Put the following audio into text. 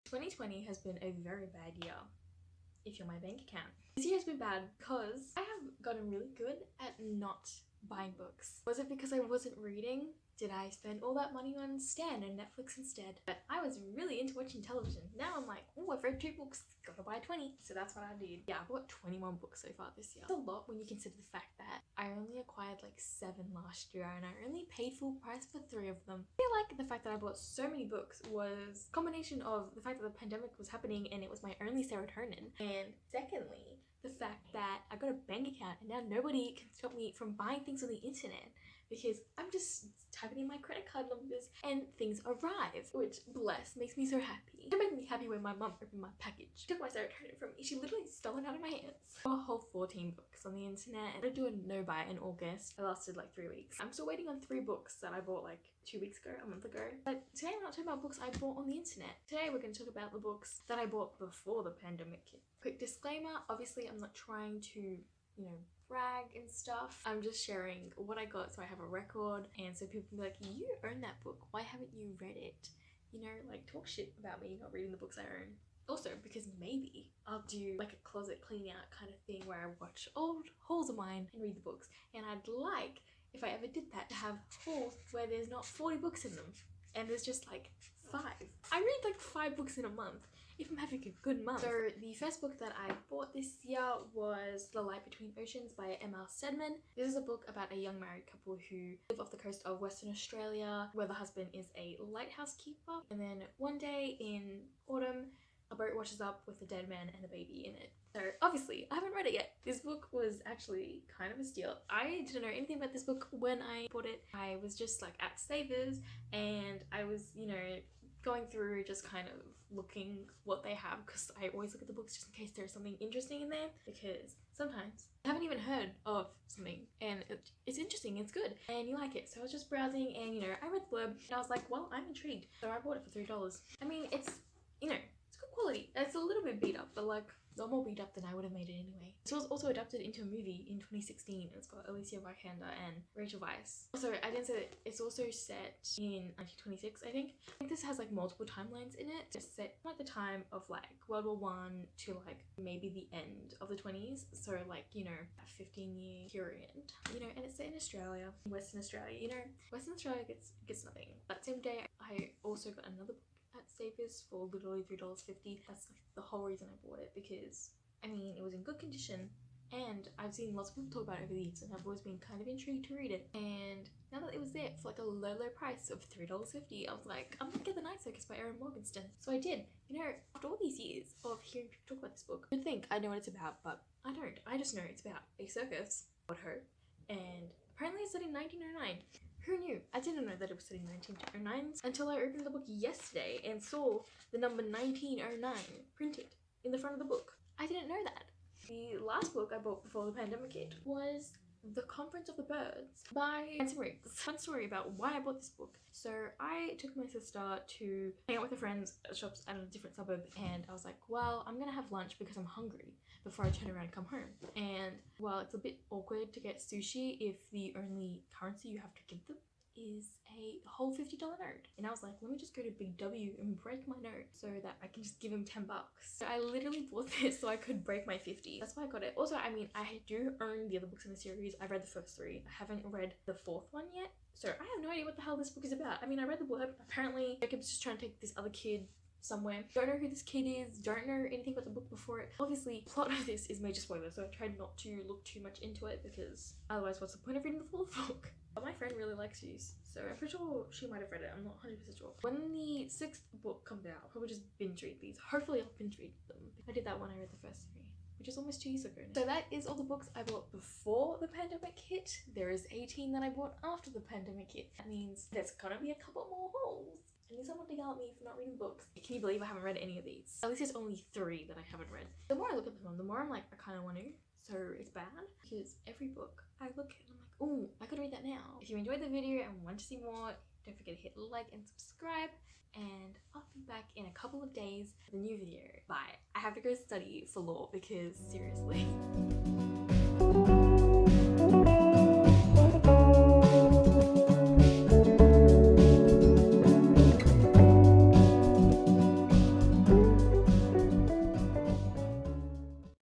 2020 has been a very bad year if you're my bank account. This year has been bad because I have gotten really good at not buying books. Was it because I wasn't reading? Did I spend all that money on Stan and Netflix instead? But I was really into watching television. Now I'm like, oh, I've read 2 books, gotta buy 20. So that's what I did. Yeah, I bought 21 books so far this year. It's a lot when you consider the fact that I only acquired like 7 last year and I only paid full price for 3 of them. I feel like the fact that I bought so many books was a combination of the fact that the pandemic was happening and it was my only serotonin. And secondly, the fact that I got a bank account and now nobody can stop me from buying things on the internet because I'm just typing in my credit card numbers and things arrive, which bless makes me so happy. It made me happy when my mum opened my package. She took my serotonin from me. She literally stole it out of my hands. A whole 14 books on the internet. I did do a no buy in August. It lasted like 3 weeks. I'm still waiting on 3 books that I bought like 2 weeks ago, a month ago. But today we're not talking about books I bought on the internet. Today we're going to talk about the books that I bought before the pandemic hit. Quick disclaimer, obviously I'm not trying to, brag and stuff. I'm just sharing what I got so I have a record and so people can be like, you own that book, why haven't you read it? Like talk shit about me not reading the books I own. Also, because maybe I'll do like a closet clean out kind of thing where I watch old hauls of mine and read the books. And I'd like, if I ever did that, to have hauls where there's not 40 books in them and there's just like 5. I read like 5 books in a month if I'm having a good month. So the first book that I bought this year was The Light Between Oceans by M.L. Stedman. This is a book about a young married couple who live off the coast of Western Australia where the husband is a lighthouse keeper. And then one day in autumn, a boat washes up with a dead man and a baby in it. So obviously, I haven't read it yet. This book was actually kind of a steal. I didn't know anything about this book when I bought it. I was just like at Savers and I was, going through just kind of looking what they have because I always look at the books just in case there's something interesting in there because sometimes I haven't even heard of something and it's interesting, it's good and you like it. So I was just browsing and I read the blurb and I was like, well, I'm intrigued. So I bought it for $3. I mean, it's it's good quality. It's a little bit beat up, but like not more beat up than I would have made it anyway. This was also adapted into a movie in 2016. It's got Alicia Vikander and Rachel Weisz. Also, I didn't say that it's also set in 1926, I think. This has like multiple timelines in it. It's set at the time of like World War One to like maybe the end of the 20s. So like, a 15-year period. And it's set in Australia, Western Australia. Western Australia gets nothing. That same day, I also got another book at Savers for literally $3.50. That's like the whole reason I bought it because it was in good condition and I've seen lots of people talk about it over the years and I've always been kind of intrigued to read it. And now that it was there for like a low price of $3.50, I was like, I'm gonna get The Night Circus by Erin Morgenstern. So I did. After all these years of hearing people talk about this book, you'd think I know what it's about, but I don't. I just know it's about a circus, and apparently it's set in 1909. Who knew? I didn't know that it was set in 1909 until I opened the book yesterday and saw the number 1909 printed in the front of the book. I didn't know that. The last book I bought before the pandemic hit was The Conference of the Birds by Hanson Riggs. Fun story about why I bought this book. So I took my sister to hang out with her friends at shops at a different suburb and I was like, well, I'm gonna have lunch because I'm hungry before I turn around and come home. And while it's a bit awkward to get sushi if the only currency you have to give them is a whole $50 note. And I was like, let me just go to Big W and break my note so that I can just give him $10. So I literally bought this so I could break my 50. That's why I got it. Also, I do own the other books in the series. I've read the first 3. I haven't read the 4th one yet. So I have no idea what the hell this book is about. I read the blurb. Apparently, Jacob's just trying to take this other kid somewhere. Don't know who this kid is, don't know anything about the book before it. Obviously, plot of this is major spoiler, so I tried not to look too much into it because otherwise what's the point of reading the full book? But my friend really likes these, so I'm pretty sure she might have read it. I'm not 100% sure. When the 6th book comes out, I'll probably just binge read these. Hopefully I'll binge read them. I did that when I read the first 3, which is almost 2 years ago now. So that is all the books I bought before the pandemic hit. There is 18 that I bought after the pandemic hit. That means there's gonna be a couple more hauls. I need someone to yell at me for not reading books. Can you believe I haven't read any of these? At least there's only 3 that I haven't read. The more I look at them, the more I'm like, I kind of want to. So it's bad because every book I look at and I'm like, oh, I could read that now. If you enjoyed the video and want to see more, don't forget to hit like and subscribe. And I'll be back in a couple of days with a new video. Bye. I have to go study for law because seriously.